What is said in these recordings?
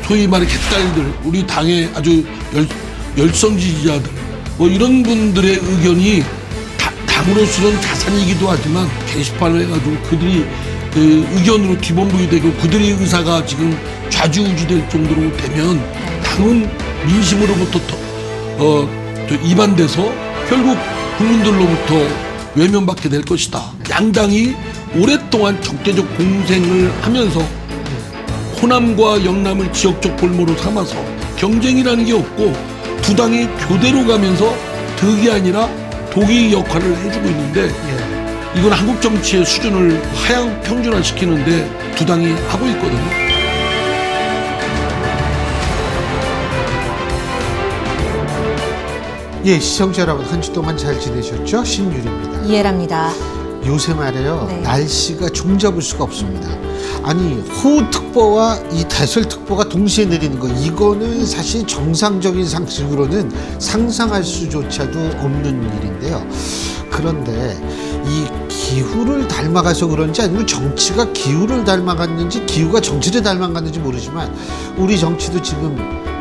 소위 말해 개딸들, 우리 당의 아주 열성 지지자들, 뭐 이런 분들의 의견이 당으로서는 자산이기도 하지만 게시판을 해가지고 그들이 의견으로 뒤범벅이 되고 그들의 의사가 지금 좌지우지될 정도로 되면 당은 민심으로부터 이반돼서 결국 국민들로부터 외면받게 될 것이다. 양당이 오랫동안 적대적 공생을 하면서 호남과 영남을 지역적 볼모로 삼아서 경쟁이라는 게 없고 두 당이 교대로 가면서 덕이 아니라 독이 역할을 해주고 있는데 이건 한국 정치의 수준을 하향 평준화시키는데 두 당이 하고 있거든요. 예, 시청자 여러분 한 주 동안 잘 지내셨죠? 신유리입니다. 이해랍니다. 요새 말이에요. 네. 날씨가 종잡을 수가 없습니다. 아니 호우특보와 이 대설특보가 동시에 내리는 거, 이거는 사실 정상적인 상식으로는 상상할 수조차도 없는 일인데요. 그런데 이 기후를 닮아가서 그런지 아니면 정치가 기후를 닮아갔는지 기후가 정치를 닮아갔는지 모르지만 우리 정치도 지금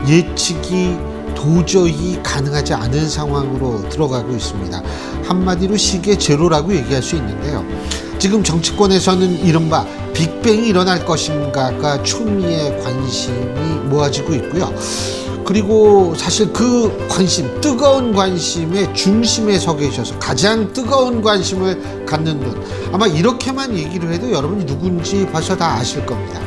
예측이 도저히 가능하지 않은 상황으로 들어가고 있습니다. 한마디로 시계 제로라고 얘기할 수 있는데요. 지금 정치권에서는 이른바 빅뱅이 일어날 것인가가 초미의 관심이 모아지고 있고요. 그리고 사실 그 관심, 뜨거운 관심의 중심에 서 계셔서 가장 뜨거운 관심을 갖는 분, 아마 이렇게만 얘기를 해도 여러분이 누군지 벌써 다 아실 겁니다.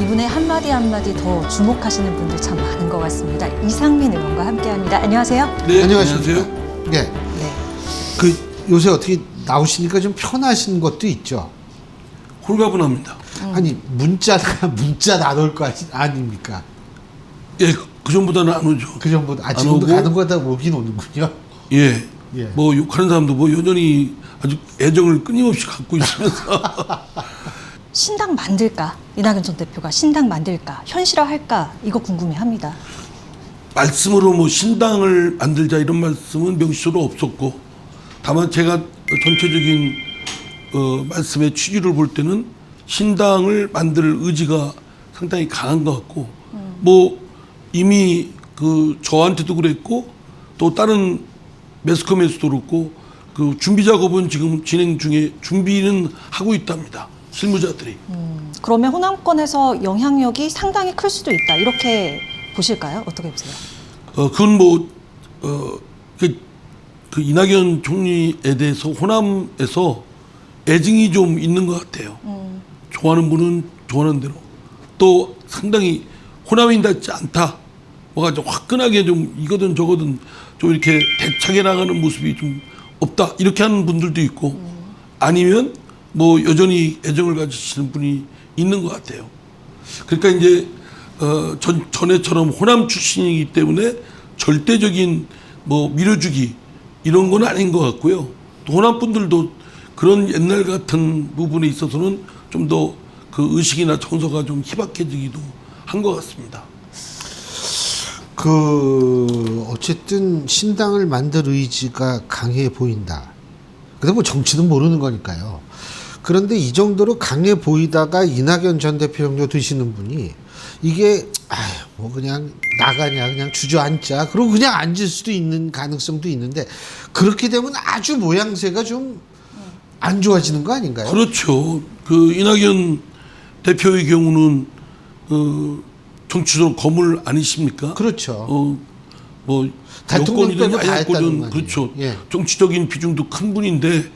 이분의 한마디 한마디 더 주목하시는 분들 참 많은 것 같습니다. 이상민 의원과 함께합니다. 안녕하세요. 네, 안녕하십니까? 네. 네. 그 요새 어떻게 나오시니까 좀 편하신 것도 있죠. 홀가분합니다. 아니 문자가 문자 안 올 거 아닙니까? 예, 그 전보다는 안 오죠. 그 전보다 안 지금도 오고, 가는 거다 오긴 오는군요. 예. 예. 뭐 욕하는 사람도 뭐 여전히 아주 애정을 끊임없이 갖고 있으면서 신당 만들까? 이낙연 전 대표가 신당 만들까? 현실화할까? 이거 궁금해합니다. 말씀으로 뭐 신당을 만들자 이런 말씀은 명시적으로 없었고, 다만 제가 전체적인 말씀의 취지를 볼 때는 신당을 만들 의지가 상당히 강한 것 같고, 뭐 이미 그 저한테도 그랬고 또 다른 매스컴에서도 그렇고 그 준비 작업은 지금 진행 중에 준비는 하고 있답니다. 실무자들이. 그러면 호남권에서 영향력이 상당히 클 수도 있다. 이렇게 보실까요? 어떻게 보세요? 그건 뭐 그 이낙연 총리에 대해서 호남에서 애증이 좀 있는 것 같아요. 좋아하는 분은 좋아하는 대로, 또 상당히 호남인답지 않다, 뭐가 좀 화끈하게 좀 이거든 저거든 좀 이렇게 대차게 나가는 모습이 좀 없다, 이렇게 하는 분들도 있고, 아니면 뭐 여전히 애정을 가지시는 분이 있는 것 같아요. 그러니까 이제 전에처럼 호남 출신이기 때문에 절대적인 뭐 밀어주기 이런 건 아닌 것 같고요. 또 호남 분들도 그런 옛날 같은 부분에 있어서는 좀 더 그 의식이나 정서가 좀 희박해지기도 한 것 같습니다. 어쨌든 신당을 만들 의지가 강해 보인다. 근데 뭐 정치는 모르는 거니까요. 그런데 이 정도로 강해 보이다가 이낙연 전 대표 정도 되시는 분이 이게 뭐 그냥 나가냐 그냥 주저앉자 그러고 그냥 앉을 수도 있는 가능성도 있는데, 그렇게 되면 아주 모양새가 좀 안 좋아지는 거 아닌가요? 그렇죠. 그 이낙연 대표의 경우는 정치적으로 거물 아니십니까? 그렇죠. 뭐 대통령 여권이든 빼고 다 했다는 야권이든 거 아니에요? 그렇죠. 예. 정치적인 비중도 큰 분인데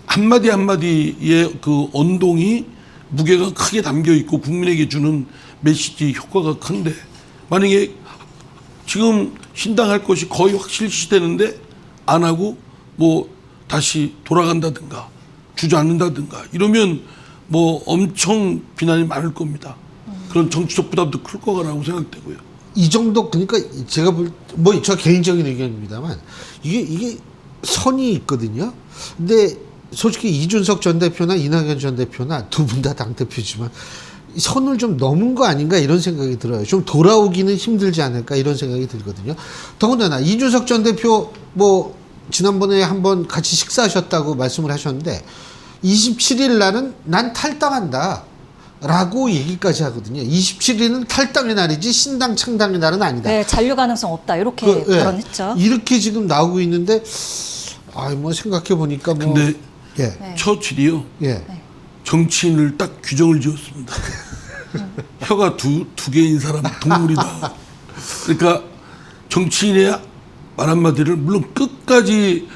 한마디 한마디의 그 언동이 무게가 크게 담겨 있고 국민에게 주는 메시지 효과가 큰데, 만약에 지금 신당할 것이 거의 확실시되는데 안 하고 뭐 다시 돌아간다든가 주저앉는다든가 이러면 뭐 엄청 비난이 많을 겁니다. 그런 정치적 부담도 클 거라고 생각되고요. 이 정도, 그러니까 제가 뭐 저 개인적인 의견입니다만 이게 선이 있거든요. 근데 솔직히 이준석 전 대표나 이낙연 전 대표나 두 분 다 당대표지만 선을 좀 넘은 거 아닌가 이런 생각이 들어요. 좀 돌아오기는 힘들지 않을까 이런 생각이 들거든요. 더군다나 이준석 전 대표 뭐 지난번에 한번 같이 식사하셨다고 말씀을 하셨는데 27일 날은 난 탈당한다. 라고 얘기까지 하거든요. 27일은 탈당의 날이지 신당 창당의 날은 아니다. 네, 잔류 가능성 없다 이렇게 예, 발언했죠. 이렇게 지금 나오고 있는데 뭐 생각해 보니까 뭐 근데 예. 네. 처칠이요. 예. 정치인을 딱 규정을 지었습니다. 혀가 두 개인 사람 동물이다. 그러니까 정치인의 말 한마디를 물론 끝까지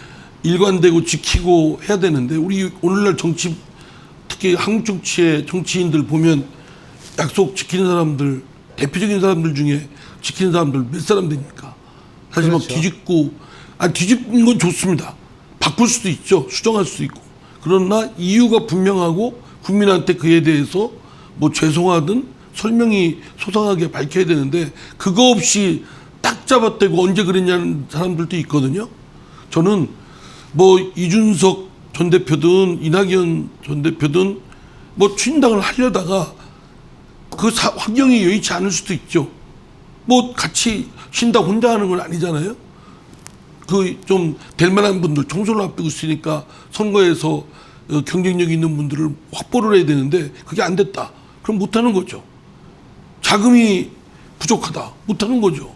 일관되고 지키고 해야 되는데 우리 오늘날 정치 특히 한국 정치의 정치인들 보면 약속 지키는 사람들 대표적인 사람들 중에 지키는 사람들 몇 사람 됩니까? 사실 그렇죠. 막 뒤집고 뒤집는 건 좋습니다. 바꿀 수도 있죠. 수정할 수도 있고. 그러나 이유가 분명하고 국민한테 그에 대해서 뭐 죄송하든 설명이 소상하게 밝혀야 되는데 그거 없이 딱 잡아떼고 언제 그랬냐는 사람들도 있거든요. 저는 뭐 이준석 전 대표든 이낙연 전 대표든 뭐 추인당을 하려다가 그 환경이 여의치 않을 수도 있죠. 뭐 같이 신당 혼자 하는 건 아니잖아요. 그 좀 될 만한 분들 총선을 앞두고 있으니까 선거에서 경쟁력 있는 분들을 확보를 해야 되는데 그게 안 됐다. 그럼 못하는 거죠. 자금이 부족하다. 못하는 거죠.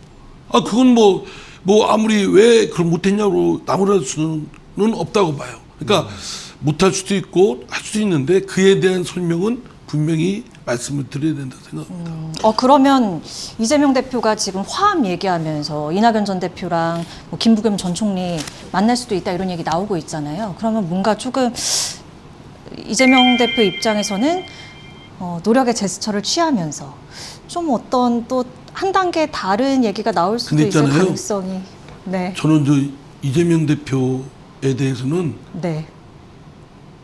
그건 뭐 아무리 왜 그걸 못했냐고 나무랄 수는 없다고 봐요. 그러니까 못할 수도 있고 할 수도 있는데 그에 대한 설명은 분명히 말씀을 드려야 된다 생각합니다. 그러면 이재명 대표가 지금 화합 얘기하면서 이낙연 전 대표랑 뭐 김부겸 전 총리 만날 수도 있다 이런 얘기 나오고 있잖아요. 그러면 뭔가 조금 이재명 대표 입장에서는 노력의 제스처를 취하면서 좀 어떤 또 한 단계 다른 얘기가 나올 수도 있을 가능성이. 네. 저는 이재명 대표에 대해서는 네.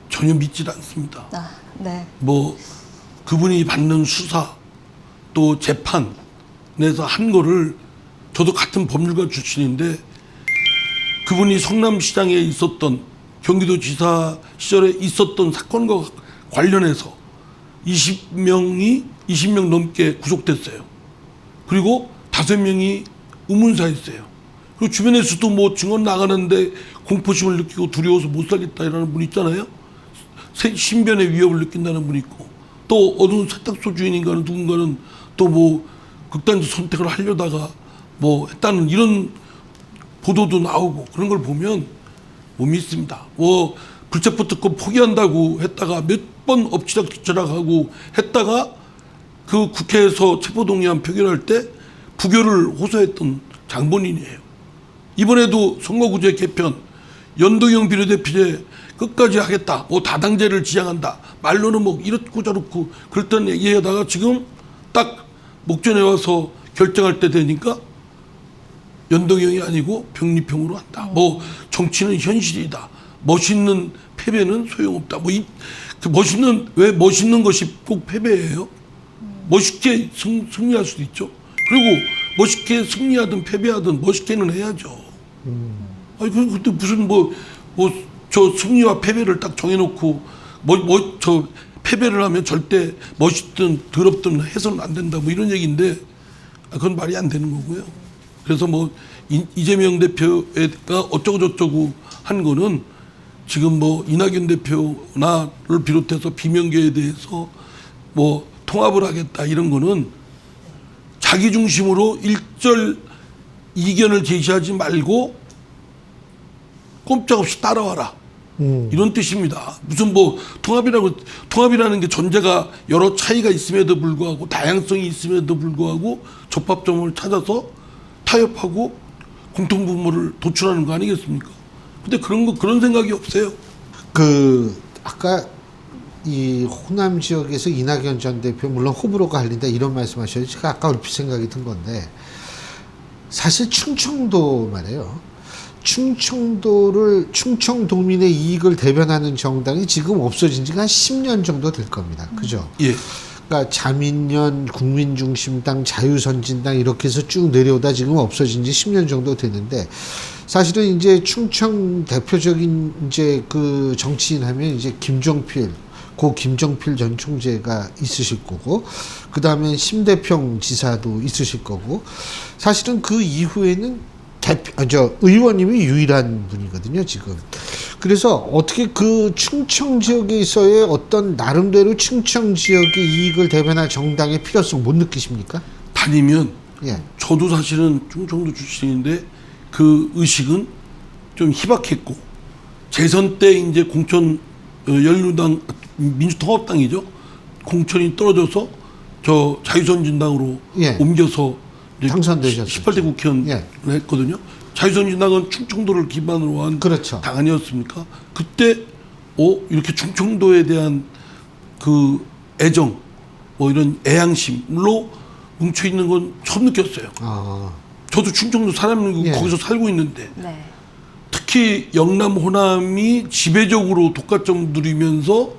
전혀 믿질 않습니다. 네. 뭐 그분이 받는 수사 또 재판에서 한 거를 저도 같은 법률가 출신인데 그분이 성남시장에 있었던 경기도지사 시절에 있었던 사건과 관련해서 20명 넘게 구속됐어요. 그리고 5명이 의문사했어요. 그리고 주변에서도 뭐 증언 나가는데 공포심을 느끼고 두려워서 못 살겠다라는 분 있잖아요. 신변의 위협을 느낀다는 분 있고 또 어느 세탁소 주인인가는 누군가는 또 뭐 극단적 선택을 하려다가 뭐 했다는 이런 보도도 나오고 그런 걸 보면 못 믿습니다. 뭐 불체포 특권 포기한다고 했다가 몇 번 엎치락뒤치락하고 했다가 그 국회에서 체포동의안 표결할 때 부결을 호소했던 장본인이에요. 이번에도 선거구제 개편, 연동형 비례대표제 끝까지 하겠다. 뭐 다당제를 지향한다. 말로는 뭐 이렇고 저렇고 그랬던 얘기하다가 지금 딱 목전에 와서 결정할 때 되니까 연동형이 아니고 병립형으로 한다. 뭐 정치는 현실이다. 멋있는 패배는 소용없다. 뭐 왜 멋있는 것이 꼭 패배예요? 멋있게 승리할 수도 있죠. 그리고 멋있게 승리하든 패배하든 멋있게는 해야죠. 근데 무슨 저 승리와 패배를 딱 정해놓고 저 패배를 하면 절대 멋있든 더럽든 해서는 안 된다 뭐 이런 얘기인데 그건 말이 안 되는 거고요. 그래서 뭐 이재명 대표가 어쩌고 저쩌고 한 거는 지금 뭐 이낙연 대표나를 비롯해서 비명계에 대해서 뭐 통합을 하겠다 이런 거는 자기 중심으로 일절 이견을 제시하지 말고 꼼짝없이 따라와라. 이런 뜻입니다. 무슨 뭐 통합이라는 게 존재가 여러 차이가 있음에도 불구하고 다양성이 있음에도 불구하고 접합점을 찾아서 타협하고 공통분모를 도출하는 거 아니겠습니까? 근데 그런 생각이 없어요. 아까 이 호남 지역에서 이낙연 전 대표 물론 호불호가 갈린다 이런 말씀하셔서 제가 아까 얼핏 생각이 든 건데 사실 충청도 말이에요. 충청도민의 이익을 대변하는 정당이 지금 없어진 지가 한 10년 정도 될 겁니다. 그죠? 예. 그러니까 자민련, 국민중심당, 자유선진당 이렇게 해서 쭉 내려오다 지금 없어진 지 10년 정도 되는데 사실은 이제 충청 대표적인 이제 그 정치인 하면 이제 김종필 전 총재가 있으실 거고 그 다음에 심대평 지사도 있으실 거고 사실은 그 이후에는 의원님이 유일한 분이거든요, 지금. 그래서 어떻게 그 충청 지역에서의 어떤 나름대로 충청 지역의 이익을 대변할 정당의 필요성 못 느끼십니까? 다니면 예. 저도 사실은 충청도 출신인데 그 의식은 좀 희박했고 재선 때 이제 공천 열린우당 민주통합당이죠. 공천이 떨어져서 저 자유선진당으로 예. 옮겨서 이제 당선되셨었죠. 18대 국회의원을 예. 했거든요. 자유선진당은 충청도를 기반으로 한 그렇죠. 당 아니었습니까? 그때 이렇게 충청도에 대한 그 애정, 뭐 이런 애양심로 뭉쳐 있는 건 처음 느꼈어요. 아, 저도 충청도 사람이고 예. 거기서 살고 있는데 네. 특히 영남 호남이 지배적으로 독과점 누리면서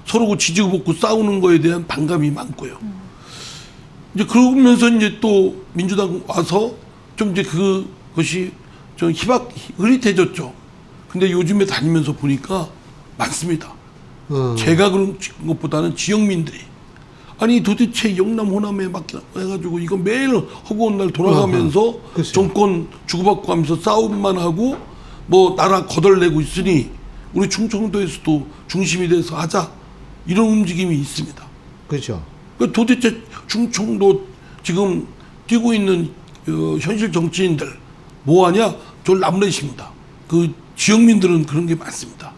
서로 지지고 볶고 싸우는 거에 대한 반감이 많고요. 이제 그러면서 이제 또 민주당 와서 좀 이제 그것이 좀 흐릿해졌죠. 근데 요즘에 다니면서 보니까 많습니다. 제가 그런 것보다는 지역민들이 아니 도대체 영남 호남에 맡겨가지고 이거 매일 허구한 날 돌아가면서 글쎄요. 정권 주고받고 하면서 싸움만 하고 뭐 나라 거덜내고 있으니 우리 충청도에서도 중심이 돼서 하자 이런 움직임이 있습니다. 그렇죠. 그러니까 도대체 충청도 지금 뛰고 있는 현실 정치인들 뭐하냐? 저 나무래십니다. 그 지역민들은 그런 게 많습니다.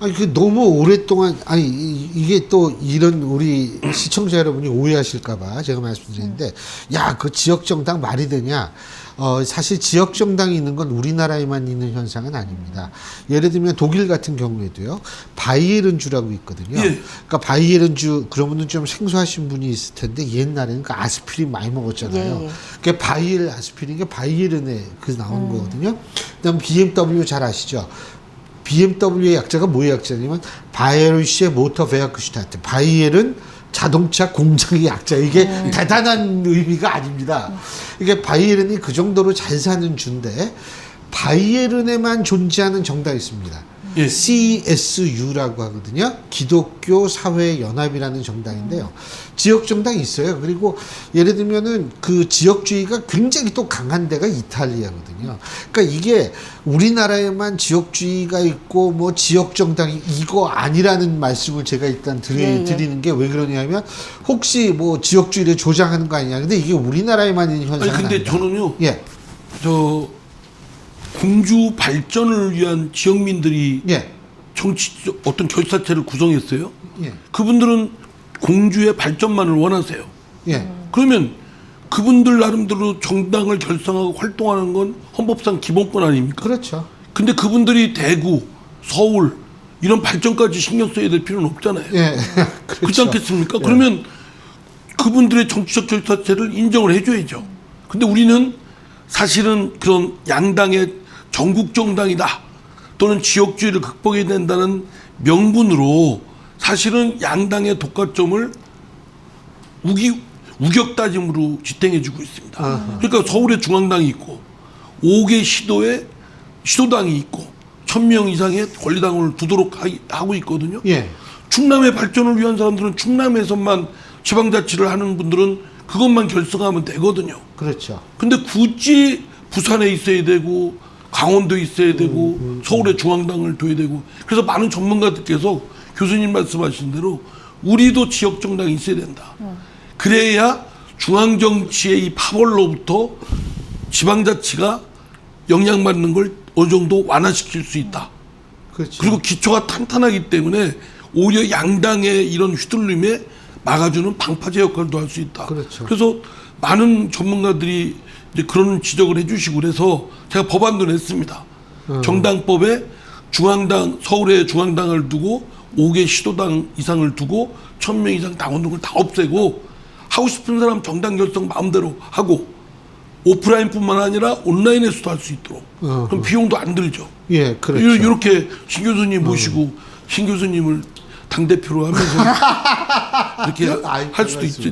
아니 그 너무 오랫동안 아니 이게 또 이런 우리 시청자 여러분이 오해하실까봐 제가 말씀드리는데 야 그 지역 정당 말이 되냐? 사실 지역 정당이 있는 건 우리나라에만 있는 현상은 아닙니다. 예를 들면 독일 같은 경우에도요 바이에른주라고 있거든요. 예. 그러니까 바이에른주 그러면은 좀 생소하신 분이 있을 텐데 옛날에는 그 아스피린 많이 먹었잖아요. 예, 예. 그게 바이엘 아스피린이 바이에른에 그 나온 거거든요. 그다음 BMW 잘 아시죠? BMW의 약자가 뭐의 약자냐면 바이에르시의 모터 베아크슈타트. 바이엘은 자동차 공장의 약자. 이게 대단한 의미가 아닙니다. 이게 바이에른이 그 정도로 잘 사는 주인데 바이에른에만 존재하는 정당이 있습니다. 예. CSU라고 하거든요. 기독교 사회 연합이라는 정당인데요. 지역 정당이 있어요. 그리고 예를 들면은 그 지역주의가 굉장히 또 강한 데가 이탈리아거든요. 그러니까 이게 우리나라에만 지역주의가 있고 뭐 지역 정당이 이거 아니라는 말씀을 제가 일단 드리는 게 왜 그러냐면 혹시 뭐 지역주의를 조장하는 거 아니냐. 근데 이게 우리나라에만 있는 현상은 아니 근데 아니다. 저는요. 예. 저 공주 발전을 위한 지역민들이 예. 정치적 어떤 결사체를 구성했어요. 예. 그분들은 공주의 발전만을 원하세요. 예. 그러면 그분들 나름대로 정당을 결성하고 활동하는 건 헌법상 기본권 아닙니까? 그렇죠. 근데 그분들이 대구, 서울 이런 발전까지 신경 써야 될 필요는 없잖아요. 예. 그렇지 않겠습니까? 그러면 그분들의 정치적 결사체를 인정을 해줘야죠. 근데 우리는 사실은 그런 양당의 전국 정당이다 또는 지역주의를 극복해야 된다는 명분으로 사실은 양당의 독과점을 우격다짐으로 지탱해주고 있습니다. 그러니까 서울에 중앙당이 있고 5개 시도에 시도당이 있고 1000명 이상의 권리당을 두도록 하고 있거든요. 예. 충남의 발전을 위한 사람들은 충남에서만 지방자치를 하는 분들은 그것만 결성하면 되거든요. 그렇죠. 근데 굳이 부산에 있어야 되고 강원도에 있어야 되고 서울에 중앙당을 둬야 되고 그래서 많은 전문가들께서 교수님 말씀하신 대로 우리도 지역 정당이 있어야 된다. 그래야 중앙 정치의 이 파벌로부터 지방자치가 영향받는 걸 어느 정도 완화시킬 수 있다. 그렇죠. 그리고 기초가 탄탄하기 때문에 오히려 양당의 이런 휘둘림에 막아주는 방파제 역할도 할 수 있다. 그렇죠. 그래서 많은 전문가들이 이제 그런 지적을 해주시고 그래서 제가 법안도 냈습니다. 정당법에 중앙당, 서울에 중앙당을 두고 5개 시도당 이상을 두고 1000명 이상 당원 등을 다 없애고 하고 싶은 사람 정당 결성 마음대로 하고 오프라인뿐만 아니라 온라인에서도 할 수 있도록 그럼 비용도 안 들죠. 예, 그렇죠. 이렇게 신 교수님 모시고 신 교수님을 당대표로 하면서 이렇게 아이, 할 수도 있죠.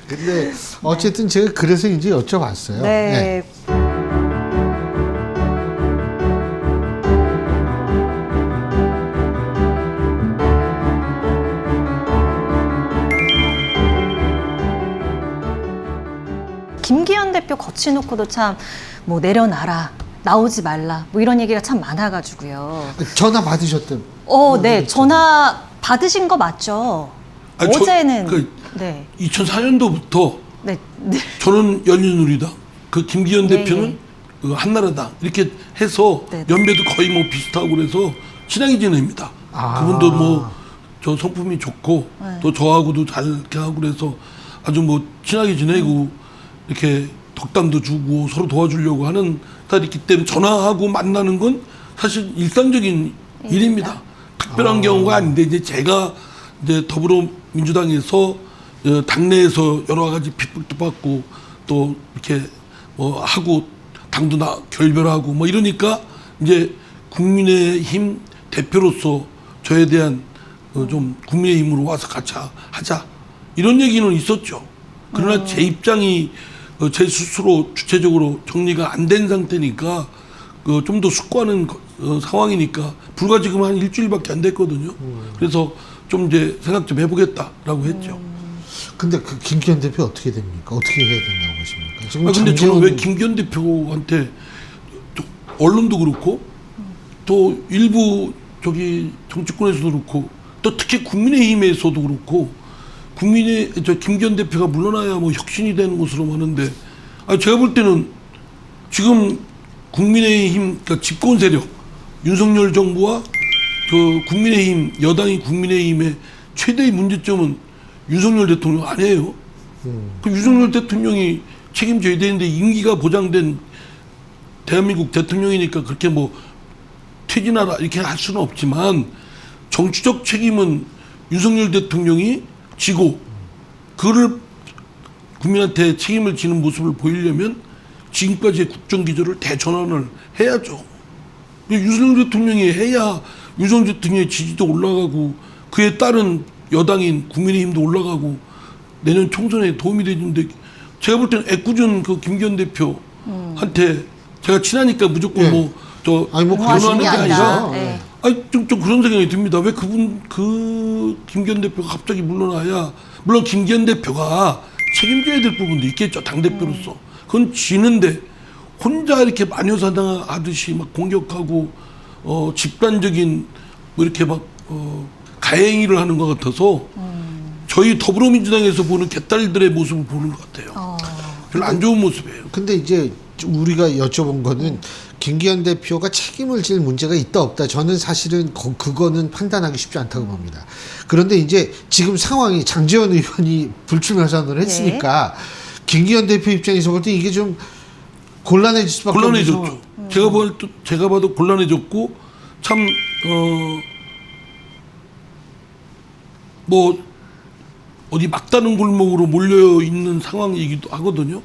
근데 어쨌든 제가 그래서 이제 여쭤봤어요. 네. 김기현 대표 거치놓고도 참 뭐 내려놔라 나오지 말라. 뭐 이런 얘기가 참 많아가지고요. 전화 받으셨던. 네, 전화 받으신 거 맞죠? 아니, 어제는 네, 2004년도부터 네, 네. 저는 열린우리당, 그 김기현 네, 대표는 그 한나라당 이렇게 해서 네. 연배도 거의 뭐 비슷하고 그래서 친하게 지냅니다. 아. 그분도 뭐 저 성품이 좋고 네. 또 저하고도 잘 이렇게 하고 그래서 아주 뭐 친하게 지내고 이렇게 덕담도 주고 서로 도와주려고 하는 스타일이기 때문에 전화하고 만나는 건 사실 일상적인 일입니다. 특별한 경우가 아닌데 이제 제가 이제 더불어민주당에서 당내에서 여러 가지 핍박도 받고 또 이렇게 뭐 하고 당도 결별하고 뭐 이러니까 이제 국민의힘 대표로서 저에 대한 좀 국민의힘으로 와서 같이 하자 이런 얘기는 있었죠. 그러나 제 입장이 제 스스로 주체적으로 정리가 안 된 상태니까 좀 더 숙고하는 상황이니까 불과 지금 한 일주일밖에 안 됐거든요. 그래서 좀 이제 생각 좀 해보겠다라고 했죠. 근데 그 김기현 대표 어떻게 됩니까? 어떻게 해야 된다고 보십니까? 지금 근데 저는 장제원- 왜 김기현 대표한테 언론도 그렇고 또 일부 저기 정치권에서도 그렇고 또 특히 국민의힘에서도 그렇고 김기현 대표가 물러나야 뭐 혁신이 되는 것으로 보는데 제가 볼 때는 지금 국민의힘 그러니까 집권 세력 윤석열 정부와 그 국민의힘 여당이 국민의힘의 최대의 문제점은 윤석열 대통령 아니에요. 그 윤석열 대통령이 책임져야 되는데 임기가 보장된 대한민국 대통령이니까 그렇게 뭐 퇴진하라 이렇게 할 수는 없지만 정치적 책임은 윤석열 대통령이 지고 그를 국민한테 책임을 지는 모습을 보이려면 지금까지의 국정기조를 대전환을 해야죠. 윤석열 대통령이 해야 윤석열 대통령의 지지도 올라가고 그에 따른 여당인 국민의힘도 올라가고 내년 총선에 도움이 되는데 제가 볼 때는 애꿎은 그 김기현 대표한테 제가 친하니까 무조건 네. 뭐저 아니 뭐 응원하시는 그러는 게 게 아니라 아니라, 네. 좀 그런 생각이 듭니다. 왜 그 김기현 대표가 갑자기 물러나야, 물론 김기현 대표가 책임져야 될 부분도 있겠죠. 당대표로서. 그건 지는데, 혼자 이렇게 마녀사냥하듯이 막 공격하고, 집단적인, 뭐 이렇게 막, 가해행위를 하는 것 같아서, 저희 더불어민주당에서 보는 개딸들의 모습을 보는 것 같아요. 별로 안 좋은 모습이에요. 근데 이제 우리가 여쭤본 거는 김기현 대표가 책임을 질 문제가 있다 없다. 저는 사실은 그거는 판단하기 쉽지 않다고 봅니다. 그런데 이제 지금 상황이 장제원 의원이 불출마 선언을 했으니까 김기현 대표 입장에서 볼 때 이게 좀 곤란해질 수밖에 없는 곤란해졌죠. 상황. 제가 봐도 곤란해졌고, 참, 뭐, 어디 막다른 골목으로 몰려 있는 상황이기도 하거든요.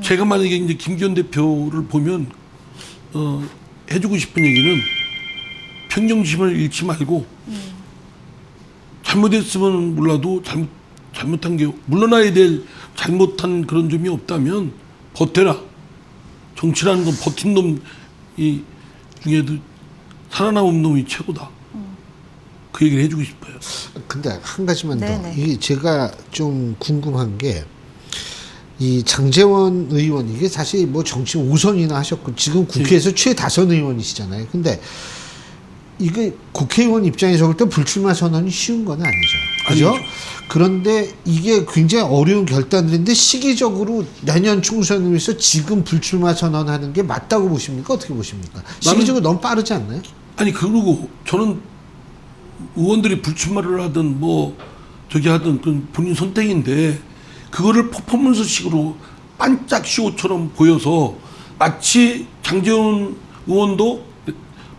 제가 만약에 이제 김기현 대표를 보면, 해주고 싶은 얘기는 평정심을 잃지 말고, 잘못했으면 몰라도 잘못한 게, 물러나야 될 잘못한 그런 점이 없다면 버텨라. 정치라는 건 버틴 놈이 중에도 살아남은 놈이 최고다. 그 얘기를 해주고 싶어요. 근데 한 가지만 더. 네네. 이게 제가 좀 궁금한 게 이 장제원 의원 이게 사실 뭐 정치 5선이나 하셨고 지금 국회에서 최다선 의원이시잖아요. 근데 이게 국회의원 입장에서 볼 때 불출마 선언이 쉬운 건 아니죠. 그죠? 아니죠. 그런데 이게 굉장히 어려운 결단인데 시기적으로 내년 총선을 위해서 지금 불출마 선언하는 게 맞다고 보십니까? 어떻게 보십니까? 시기적으로 너무 빠르지 않나요? 아니 그리고 저는 의원들이 불출마를 하든 뭐 저기 하든 그건 본인 선택인데 그거를 퍼포먼스식으로 반짝 쇼처럼 보여서 마치 장제원 의원도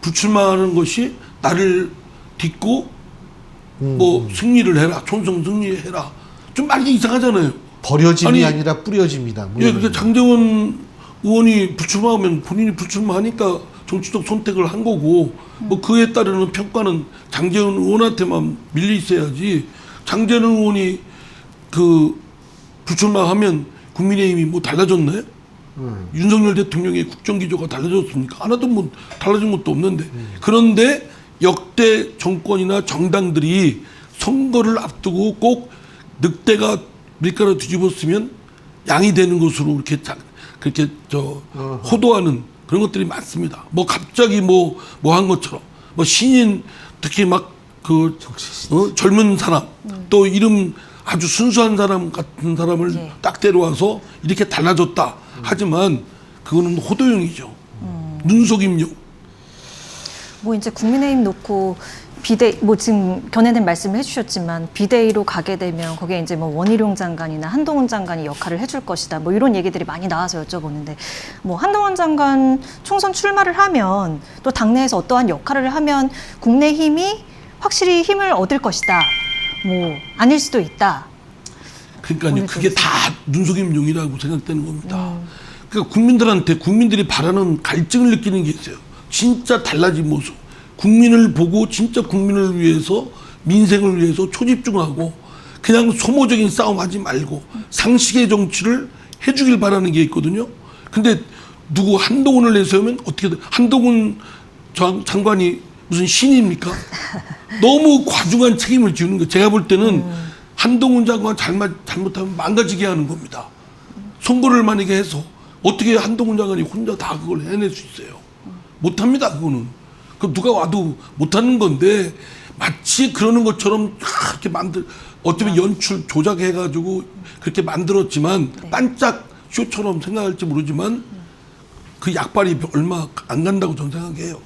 불출마하는 것이 나를 딛고 뭐 승리를 해라, 총선 승리해라. 좀 말이 이상하잖아요. 버려짐이 아니, 아니라 뿌려집니다. 뭐 예, 이런 그러니까 거. 장제원 의원이 불출마하면 본인이 불출마하니까 정치적 선택을 한 거고 뭐 그에 따르는 평가는 장제원 의원한테만 밀려 있어야지. 장제원 의원이 그 불출마하면 국민의힘이 뭐 달라졌나요? 윤석열 대통령의 국정기조가 달라졌습니까? 하나도 뭐 달라진 것도 없는데. 그런데 역대 정권이나 정당들이 선거를 앞두고 꼭 늑대가 밀가루 뒤집었으면 양이 되는 것으로 이렇게 그렇게 호도하는 그런 것들이 많습니다. 뭐 갑자기 뭐 한 것처럼 뭐 신인 특히 막 그 젊은 사람 또 이름 아주 순수한 사람 같은 사람을 예. 딱 데려와서 이렇게 달라졌다. 하지만 그거는 호도용이죠. 눈속임용. 뭐 이제 국민의힘 놓고 비대 뭐 지금 견해된 말씀을 해주셨지만 비대위로 가게 되면 거기에 이제 뭐 원희룡 장관이나 한동훈 장관이 역할을 해줄 것이다. 뭐 이런 얘기들이 많이 나와서 여쭤보는데 뭐 한동훈 장관 총선 출마를 하면 또 당내에서 어떠한 역할을 하면 국내힘이 확실히 힘을 얻을 것이다. 뭐 아닐 수도 있다. 그러니까요. 그게 다 눈속임용이라고 생각되는 겁니다. 그러니까 국민들한테 국민들이 바라는 갈증을 느끼는 게 있어요. 진짜 달라진 모습. 국민을 보고 진짜 국민을 위해서 민생을 위해서 초집중하고 그냥 소모적인 싸움하지 말고 상식의 정치를 해주길 바라는 게 있거든요. 근데 누구 한동훈을 내세우면 어떻게 돼? 한동훈 장관이 무슨 신입니까? 너무 과중한 책임을 지우는 거. 제가 볼 때는 한동훈 장관 잘못하면 망가지게 하는 겁니다. 선거를 만약에 해서 어떻게 한동훈 장관이 혼자 다 그걸 해낼 수 있어요? 못합니다. 그거는. 그 누가 와도 못하는 건데 마치 그러는 것처럼 이렇게 어쩌면 연출 조작해가지고 그렇게 만들었지만 반짝 쇼처럼 생각할지 모르지만 그 약발이 얼마 안 간다고 저는 생각해요.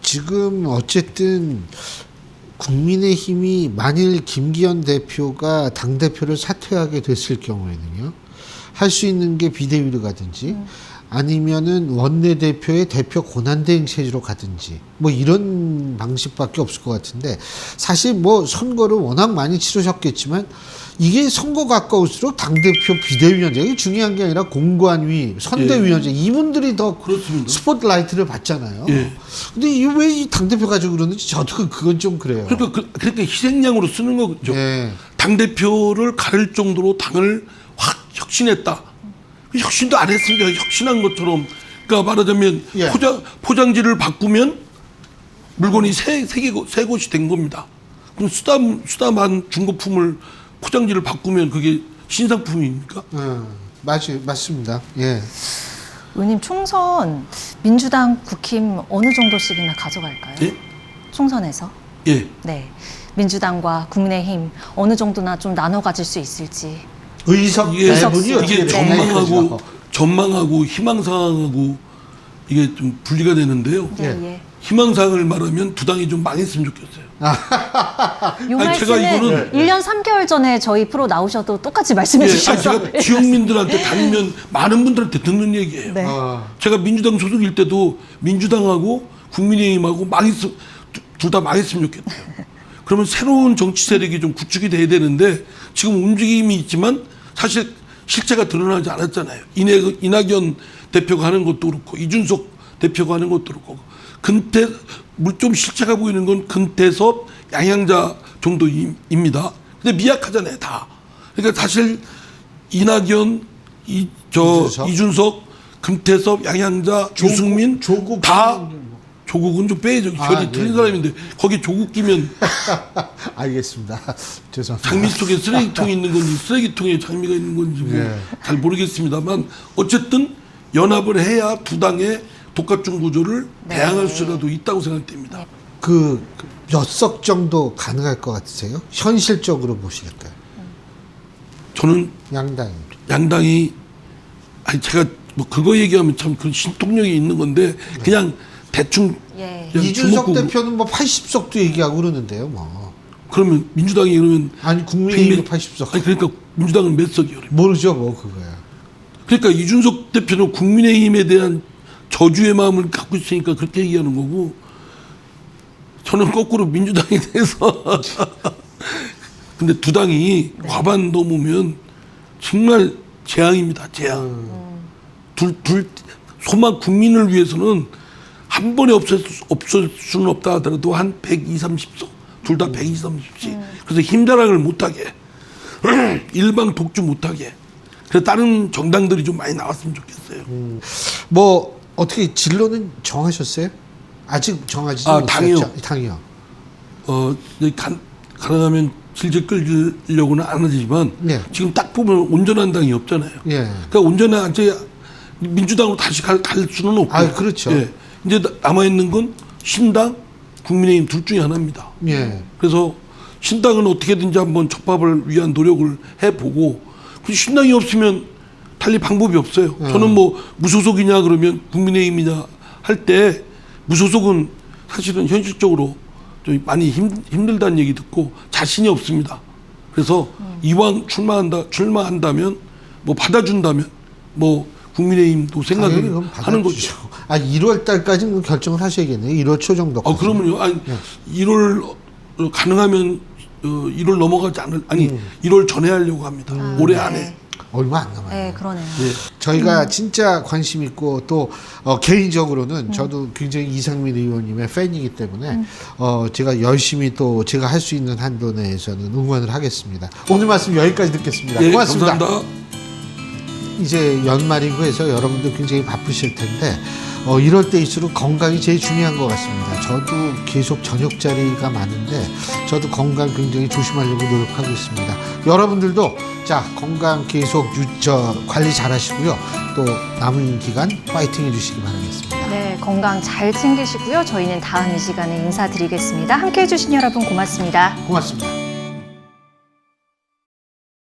지금 어쨌든 국민의힘이 만일 김기현 대표가 당대표를 사퇴하게 됐을 경우에는요, 할 수 있는 게 비대위로 가든지 아니면은 원내대표의 대표 권한대행 체제로 가든지 뭐 이런 방식밖에 없을 것 같은데, 사실 뭐 선거를 워낙 많이 치르셨겠지만 이게 선거 가까울수록 당대표 비대위원장이 중요한 게 아니라 공관위, 선대위원장 이분들이 더 그렇습니다. 스포트라이트를 받잖아요. 예. 근데 이게 왜 이 당대표 가지고 그러는지 저도 그건 좀 그래요. 그러니까 희생양으로 쓰는 거죠. 예. 당대표를 가를 정도로 당을 확 혁신했다. 혁신도 안 했습니다. 혁신한 것처럼. 그러니까 말하자면 예. 포장지를 바꾸면 물건이 새 곳이 된 겁니다. 그럼 수다만 중고품을 포장지를 바꾸면 그게 신상품입니까? 맞습니다. 예. 의원님 총선 민주당 국힘 어느 정도씩이나 가져갈까요? 예? 총선에서? 예. 네. 민주당과 국민의힘 어느 정도나 좀 나눠 가질 수 있을지. 의석 배분이 어떻게 이게 되나요? 전망하고 희망사항하고 이게 좀 분리가 되는데요. 예, 예. 예. 희망사항을 말하면 두 당이 좀 망했으면 좋겠어요. 요 아니, 말씀은 제가 이거는 1년 3개월 전에 저희 프로 나오셔도 똑같이 말씀해 예, 아니, 주셔서. 제가 지역민들한테 다니면 많은 분들한테 듣는 얘기예요. 네. 제가 민주당 소속일 때도 민주당하고 국민의힘하고 둘 다 망했으면 좋겠대요. 그러면 새로운 정치 세력이 좀 구축이 돼야 되는데 지금 움직임이 있지만 사실 실체가 드러나지 않았잖아요. 이낙연 대표가 하는 것도 그렇고 이준석 대표가 하는 것도 그렇고 좀 실체가 보이는 건 금태섭, 양양자 정도입니다. 근데 미약하잖아요, 다. 그러니까 사실 이낙연, 이준석, 금태섭, 양양자, 유승민 조국 다 조국은 좀 빼야죠. 결이 틀린 사람인데 거기 조국 끼면 알겠습니다. 죄송합니다. 장미 속에 쓰레기통이 있는 건지 쓰레기통에 장미가 있는 건지 잘 모르겠습니다만 어쨌든 연합을 해야 두 당의 독합중 구조를 대항할 수라도 있다고 생각됩니다. 몇 석 정도 가능할 것 같으세요? 현실적으로 보시니까. 저는 양당이 제가 뭐 그거 얘기하면 참 그 신통력이 있는 건데 그냥 대충 예. 그냥 이준석 주먹구구. 대표는 뭐 80석도 얘기하고 그러는데요, 뭐. 그러면 민주당이 그러면 아니 국민의힘이 80석. 아니 그러니까 민주당은 몇 석이요? 모르죠, 뭐 그거야. 그러니까 이준석 대표는 국민의힘에 대한 저주의 마음을 갖고 있으니까 그렇게 얘기하는 거고 저는 거꾸로 민주당에 대해서 근데 두 당이 과반 넘으면 정말 재앙입니다. 재앙. 소만 국민을 위해서는 한 번에 없앨 수는 없다 하더라도 한 120, 30석 둘 다 120, 30씩 그래서 힘자랑을 못하게 일방 독주 못하게 그래서 다른 정당들이 좀 많이 나왔으면 좋겠어요. 뭐 어떻게 진로는 정하셨어요? 아직 정하지 못했죠? 당이요. 당이요. 이제 가능하면 질질 끌려고는 안 하지만 예. 지금 딱 보면 온전한 당이 없잖아요. 예. 그러니까 온전한 이제 민주당으로 다시 갈 수는 없고. 아, 그렇죠. 예. 이제 남아 있는 건 신당, 국민의힘 둘 중에 하나입니다. 예. 그래서 신당은 어떻게든지 한번 접합을 위한 노력을 해보고 신당이 없으면 달리 방법이 없어요. 저는 뭐 무소속이냐 그러면 국민의힘이냐 할 때 무소속은 사실은 현실적으로 좀 많이 힘들다는 얘기 듣고 자신이 없습니다. 그래서 이왕 출마한다면 뭐 받아준다면 뭐 국민의힘도 당연히 생각을 그럼 하는 받아주죠. 거죠. 아, 1월 달까지는 결정을 하셔야겠네요. 1월 초 정도. 그러면요. 아니, 1월 가능하면 1월 넘어가지 않을 1월 전에 하려고 합니다. 올해 안에. 얼마 안 남아요. 네, 그러네요. 예. 저희가 진짜 관심 있고 또 개인적으로는 저도 굉장히 이상민 의원님의 팬이기 때문에 제가 열심히 또 제가 할 수 있는 한도 내에서는 응원을 하겠습니다. 오늘 말씀 여기까지 듣겠습니다. 예, 고맙습니다. 감사합니다. 이제 연말이고 해서 여러분들 굉장히 바쁘실 텐데 이럴 때일수록 건강이 제일 중요한 것 같습니다. 저도 계속 저녁 자리가 많은데 저도 건강 굉장히 조심하려고 노력하고 있습니다. 여러분들도 자 건강 계속 관리 잘 하시고요. 또 남은 기간 파이팅 해주시기 바라겠습니다. 네, 건강 잘 챙기시고요. 저희는 다음 이 시간에 인사드리겠습니다. 함께해 주신 여러분 고맙습니다. 고맙습니다.